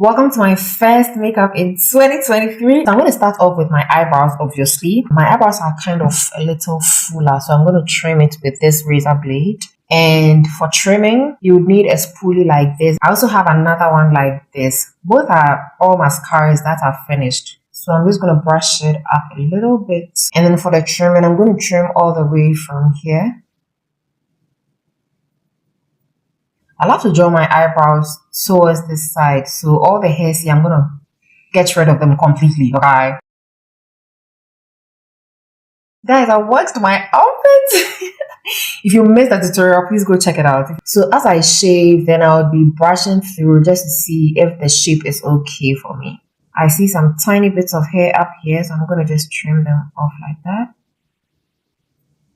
Welcome to my first makeup in 2023. So I'm going to start off with my eyebrows, obviously. My eyebrows are kind of a little fuller, so I'm going to trim it with this razor blade. And for trimming, you would need a spoolie like this. I also have another one like this. Both are all mascaras that are finished. So I'm just going to brush it up a little bit. And then for the trimming, I'm going to trim all the way from here. I love to draw my eyebrows towards this side. So all the hairs here, I'm going to get rid of them completely, okay? Guys, I waxed my outfit. If you missed that tutorial, please go check it out. So as I shave, then I'll be brushing through just to see if the shape is okay for me. I see some tiny bits of hair up here, so I'm going to just trim them off like that.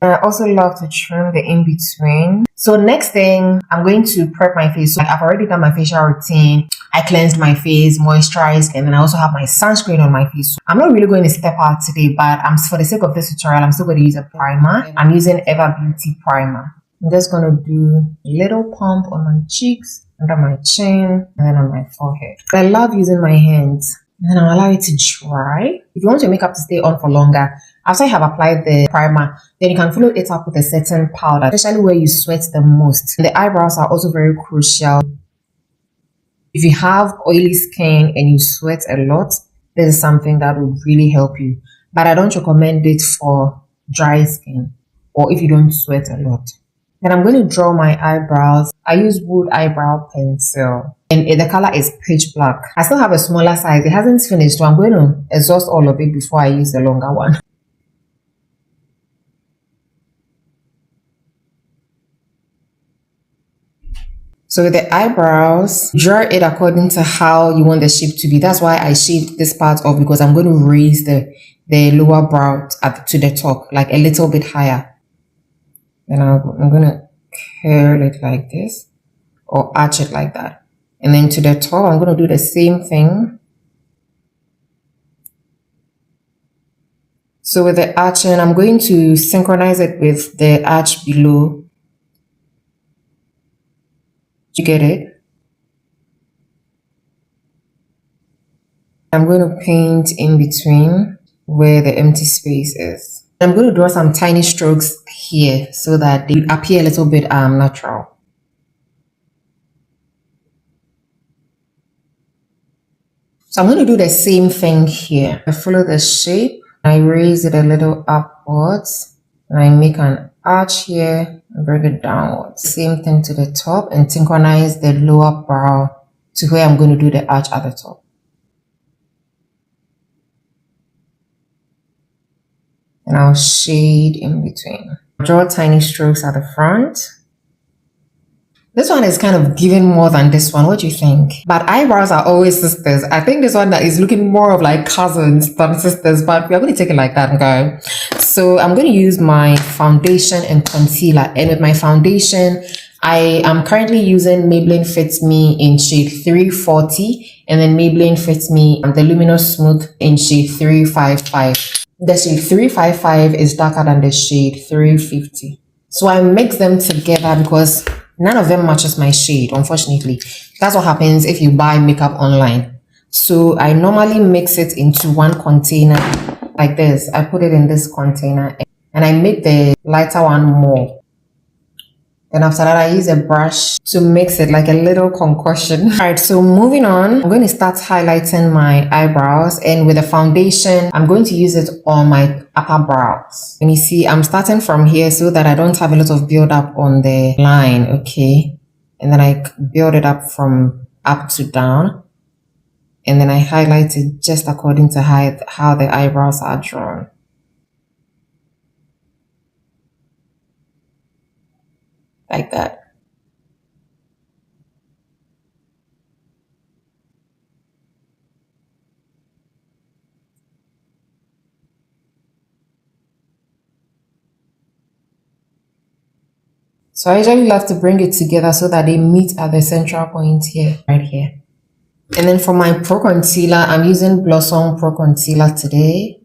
I also love to trim the in-between. So next thing, I'm going to prep my face. So I've already done my facial routine. I cleansed my face, moisturized, and then I also have my sunscreen on my face. So I'm not really going to step out today, but for the sake of this tutorial, I'm still going to use a primer. I'm using Ever Beauty primer. I'm just going to do a little pump on my cheeks, under my chin, and then on my forehead. I love using my hands. And then I'll allow it to dry. If you want your makeup to stay on for longer, after you have applied the primer, then you can follow it up with a setting powder, especially where you sweat the most. And the eyebrows are also very crucial. If you have oily skin and you sweat a lot, this is something that will really help you. But I don't recommend it for dry skin or if you don't sweat a lot. Then I'm going to draw my eyebrows. I use wood eyebrow pencil. And the color is pitch black. I still have a smaller size. It hasn't finished, so I'm going to exhaust all of it before I use the longer one. So with the eyebrows, draw it according to how you want the shape to be. That's why I shaved this part off, because I'm going to raise the lower brow up to the top, like a little bit higher. Then I'm going to curl it like this or arch it like that. And then to the top, I'm going to do the same thing. So with the arching, I'm going to synchronize it with the arch below. You get it? I'm going to paint in between where the empty space is. I'm going to draw some tiny strokes here so that they appear a little bit natural. So I'm going to do the same thing here. I follow the shape. I raise it a little upwards. And I make an arch here and bring it downwards. Same thing to the top and synchronize the lower brow to where I'm going to do the arch at the top. And I'll shade in between. Draw tiny strokes at the front. This one is kind of giving more than this one. What do you think? But eyebrows are always sisters. I think this one that is looking more of like cousins than sisters, but we're going to take it like that, okay? So I'm going to use my foundation and concealer. And with my foundation, I am currently using Maybelline Fit Me in shade 340. And then Maybelline Fit Me, the Luminous Smooth in shade 355. The shade 355 is darker than the shade 350. So I mix them together because none of them matches my shade, unfortunately. That's what happens if you buy makeup online. So I normally mix it into one container like this. I put it in this container and I make the lighter one more. Then after that, I use a brush to mix it like a little concoction. All right, so moving on, I'm going to start highlighting my eyebrows. And with the foundation, I'm going to use it on my upper brows. And you see, I'm starting from here so that I don't have a lot of build up on the line, okay? And then I build it up from up to down. And then I highlight it just according to how the eyebrows are drawn. Like that. So I usually love to bring it together so that they meet at the central point here, right here. And then for my Pro Concealer, I'm using Blossom Pro Concealer today.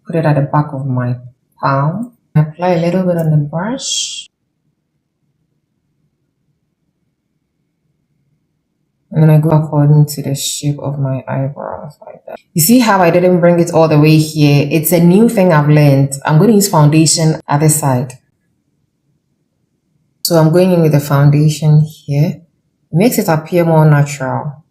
Put it at the back of my palm. Apply a little bit on the brush. And then I go according to the shape of my eyebrows like that. You see how I didn't bring it all the way here? It's a new thing I've learned. I'm going to use foundation at this side. So I'm going in with the foundation here. It makes it appear more natural.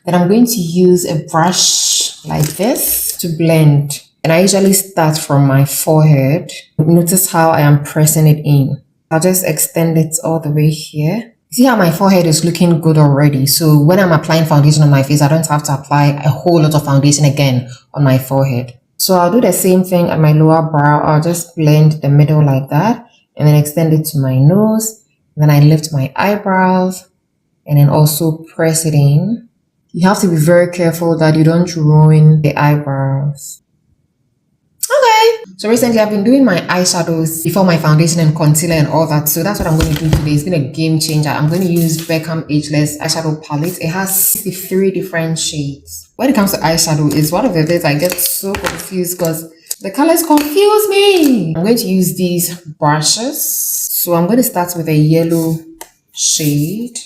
Then I'm going to use a brush like this to blend. And I usually start from my forehead. Notice how I am pressing it in. I'll just extend it all the way here. See how my forehead is looking good already. So when I'm applying foundation on my face, I don't have to apply a whole lot of foundation again on my forehead. So I'll do the same thing at my lower brow. I'll just blend the middle like that and then extend it to my nose. Then I lift my eyebrows and then also press it in. You have to be very careful that you don't ruin the eyebrows. Okay. So recently I've been doing my eyeshadows before my foundation and concealer and all that. So that's what I'm going to do today. It's been a game changer. I'm going to use Becharm Ageless eyeshadow palette. It has 63 different shades. When it comes to eyeshadow, it's one of the things I get so confused because the colors confuse me. I'm going to use these brushes. So I'm going to start with a yellow shade.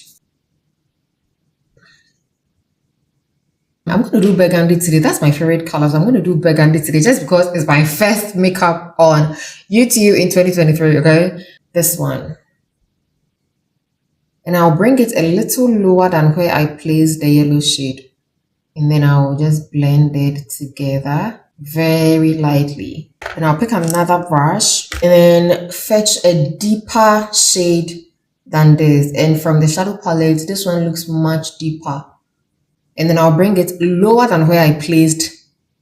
I'm going to do burgundy today. That's my favorite color. So I'm going to do burgundy today just because it's my first makeup on YouTube in 2023, okay? This one. And I'll bring it a little lower than where I placed the yellow shade. And then I'll just blend it together very lightly. And I'll pick another brush and then fetch a deeper shade than this. And from the shadow palette, this one looks much deeper. And then I'll bring it lower than where I placed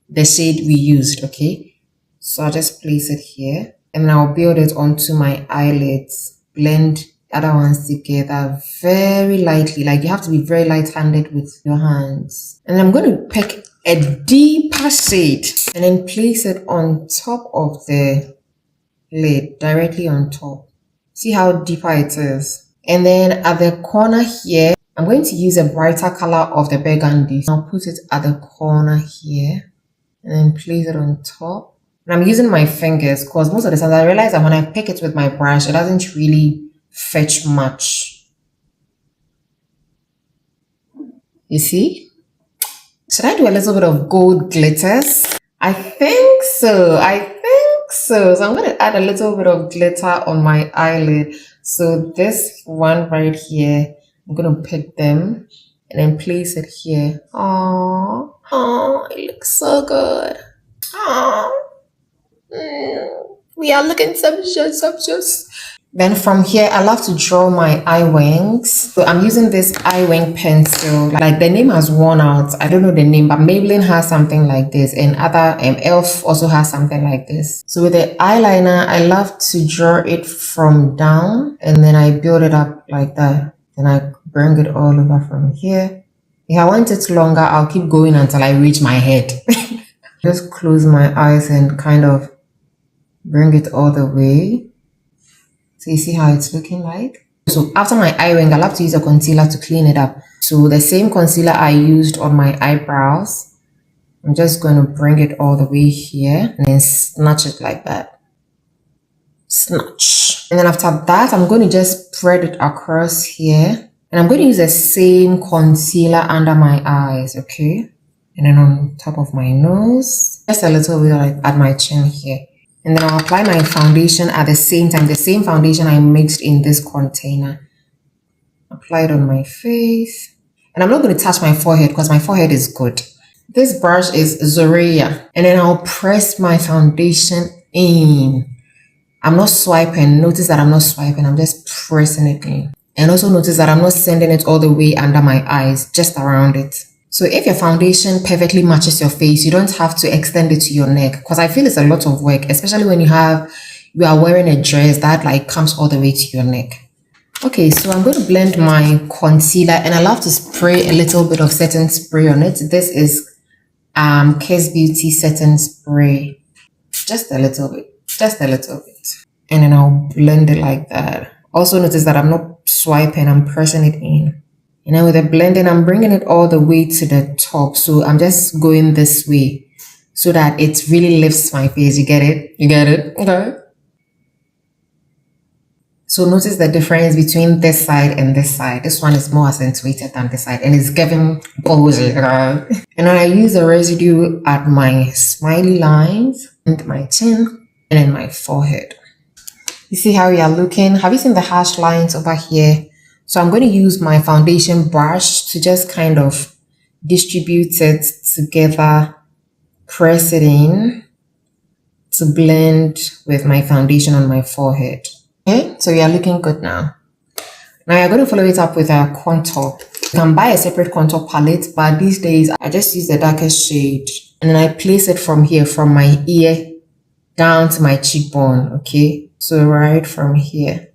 the shade we used, okay? So I'll just place it here. And then I'll build it onto my eyelids. Blend the other ones together very lightly. Like you have to be very light-handed with your hands. And I'm going to pick a deeper shade and then place it on top of the lid, directly on top. See how deeper it is. And then at the corner here, I'm going to use a brighter color of the burgundy. I'll put it at the corner here and then place it on top. And I'm using my fingers because most of the times I realize that when I pick it with my brush, it doesn't really fetch much. You see? Should I do a little bit of gold glitters? I think so. So I'm going to add a little bit of glitter on my eyelid. So this one right here, I'm going to pick them and then place it here. Oh, it looks so good. We are looking sumptuous. Then from here, I love to draw my eye wings. So I'm using this eye wing pencil. Like the name has worn out. I don't know the name, but Maybelline has something like this. And other Elf also has something like this. So with the eyeliner, I love to draw it from down. And then I build it up like that. Then I bring it all over from here. If I want it longer, I'll keep going until I reach my head. Just close my eyes and kind of bring it all the way. So you see how it's looking like? So after my eye wing, I love to use a concealer to clean it up. So the same concealer I used on my eyebrows, I'm just going to bring it all the way here and then snatch it like that. Snatch. And then after that, I'm going to just spread it across here. And I'm going to use the same concealer under my eyes, okay? And then on top of my nose, just a little bit like at my chin here. And then I'll apply my foundation at the same time, the same foundation I mixed in this container. Apply it on my face. And I'm not going to touch my forehead because my forehead is good. This brush is Zoreya. And then I'll press my foundation in. I'm not swiping. Notice that I'm not swiping. I'm just pressing it in. And also notice that I'm not sending it all the way under my eyes, just around it. So if your foundation perfectly matches your face, you don't have to extend it to your neck because I feel it's a lot of work, especially when you are wearing a dress that like comes all the way to your neck. Okay, so I'm going to blend my concealer and I love to spray a little bit of setting spray on it. This is Kiss Beauty setting spray. Just a little bit. And then I'll blend it like that. Also notice that I'm not swiping, I'm pressing it in. And then with the blending, I'm bringing it all the way to the top. So I'm just going this way so that it really lifts my face. You get it? Okay. So notice the difference between this side and this side. This one is more accentuated than this side and it's giving bulgy. And then I use the residue at my smiley lines and my chin and in my forehead. You see how we are looking? Have you seen the harsh lines over here? So I'm going to use my foundation brush to just kind of distribute it together, press it in to blend with my foundation on my forehead. Okay, so we are looking good now. Now you're going to follow it up with a contour. You can buy a separate contour palette, but these days I just use the darkest shade and then I place it from here, from my ear down to my cheekbone. Okay, so right from here.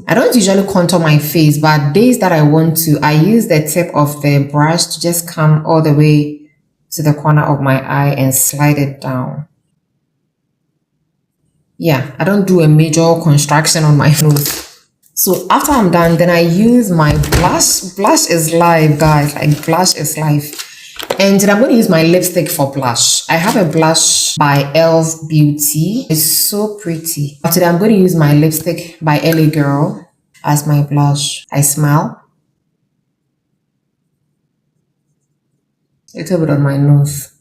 I don't usually contour my face, but days that I want to, I use the tip of the brush to just come all the way to the corner of my eye and slide it down. Yeah, I don't do a major construction on my nose. So after I'm done, then I use my blush. Blush is life, guys. Like, blush is life. And then I'm going to use my lipstick for blush. I have a blush by L.'s Beauty. It's so pretty. But today I'm going to use my lipstick by L.A Girl as my blush. I smile. A little bit on my nose.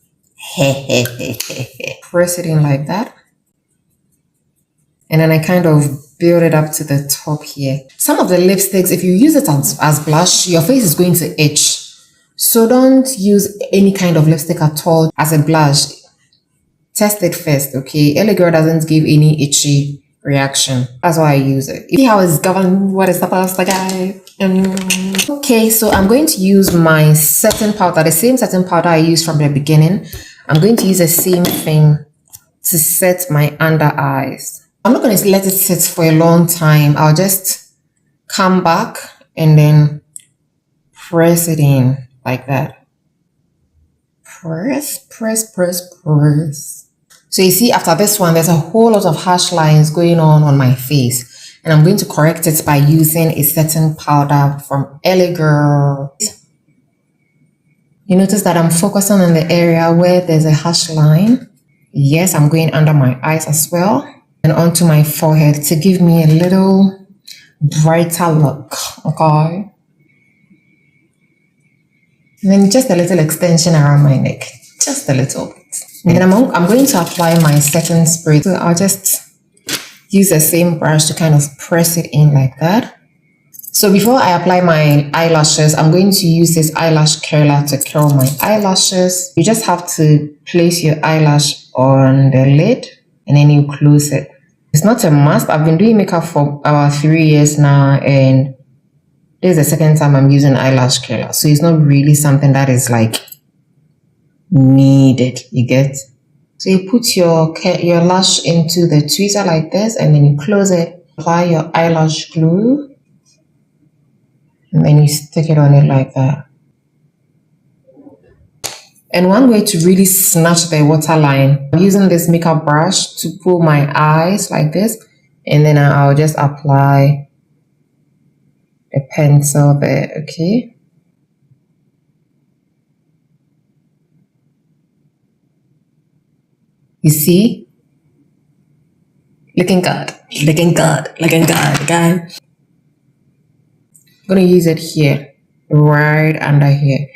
Press it in like that. And then I kind of build it up to the top here. Some of the lipsticks, if you use it as blush, your face is going to itch. So don't use any kind of lipstick at all as a blush. Test it first, okay? L.A Girl doesn't give any itchy reaction. That's why I use it. See how it's governed? What is supposed to guy? Okay, so I'm going to use my setting powder, the same setting powder I used from the beginning. I'm going to use the same thing to set my under eyes. I'm not going to let it sit for a long time. I'll just come back and then press it in like that. Press, press, press, press. So you see, after this one, there's a whole lot of harsh lines going on my face. And I'm going to correct it by using a setting powder from L.A Girl. You notice that I'm focusing on the area where there's a harsh line. Yes, I'm going under my eyes as well. And onto my forehead to give me a little brighter look, okay? And then just a little extension around my neck, just a little bit. And then I'm going to apply my setting spray. So I'll just use the same brush to kind of press it in like that. So before I apply my eyelashes, I'm going to use this eyelash curler to curl my eyelashes. You just have to place your eyelash on the lid and then you close it. It's not a must. I've been doing makeup for about 3 years now and this is the second time I'm using eyelash curler. So it's not really something that is like needed, you get? So you put your lash into the tweezer like this and then you close it. Apply your eyelash glue and then you stick it on it like that. And one way to really snatch the waterline, I'm using this makeup brush to pull my eyes like this, and then I'll just apply a pencil there, okay? You see? Looking good, looking good, looking good, guys. I'm gonna use it here, right under here.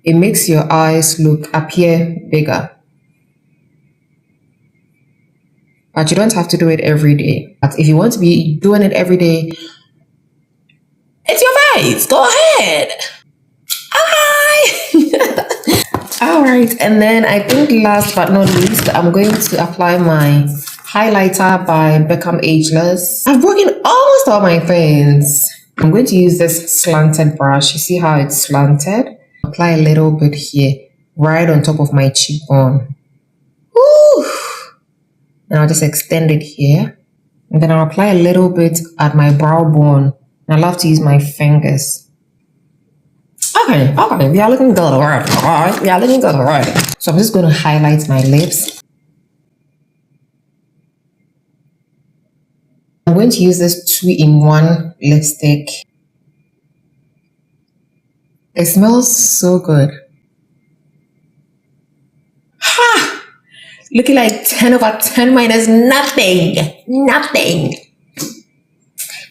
It makes your eyes appear bigger. But you don't have to do it every day. But if you want to be doing it every day, it's your face. Go ahead. Hi. All right. And then I think last but not least, I'm going to apply my highlighter by Becharm Ageless. I've broken almost all my things. I'm going to use this slanted brush. You see how it's slanted? Apply a little bit here, right on top of my cheekbone. Woo! And I'll just extend it here. And then I'll apply a little bit at my brow bone. And I love to use my fingers. Okay, we are looking good already. Alright, we are looking good already. So I'm just going to highlight my lips. I'm going to use this 2-in-1 lipstick. It smells so good. Ha! Looking like 10 over 10 minus nothing. Nothing.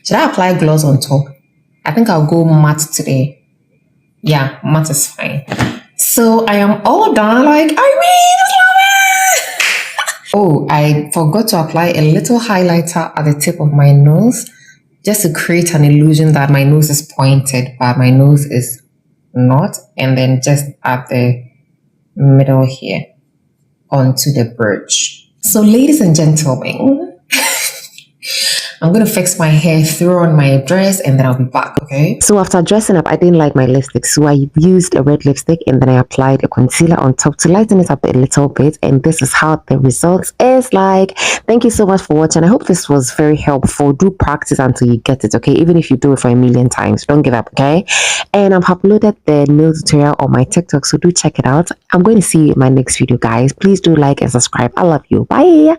Should I apply gloss on top? I think I'll go matte today. Yeah, matte is fine. So I am all done. Like, I really love it. Oh, I forgot to apply a little highlighter at the tip of my nose just to create an illusion that my nose is pointed, but my nose is not. And then just at the middle here onto the bridge. So ladies and gentlemen, I'm going to fix my hair, throw on my dress, and then I'll be back, okay? So after dressing up, I didn't like my lipstick, so I used a red lipstick and then I applied a concealer on top to lighten it up a little bit, and this is how the result is like. Thank you so much for watching. I hope this was very helpful. Do practice until you get it, okay? Even if you do it for a million times, don't give up, okay? And I've uploaded the nail tutorial on my TikTok, so do check it out. I'm going to see you in my next video, guys. Please do like and subscribe. I love you. Bye!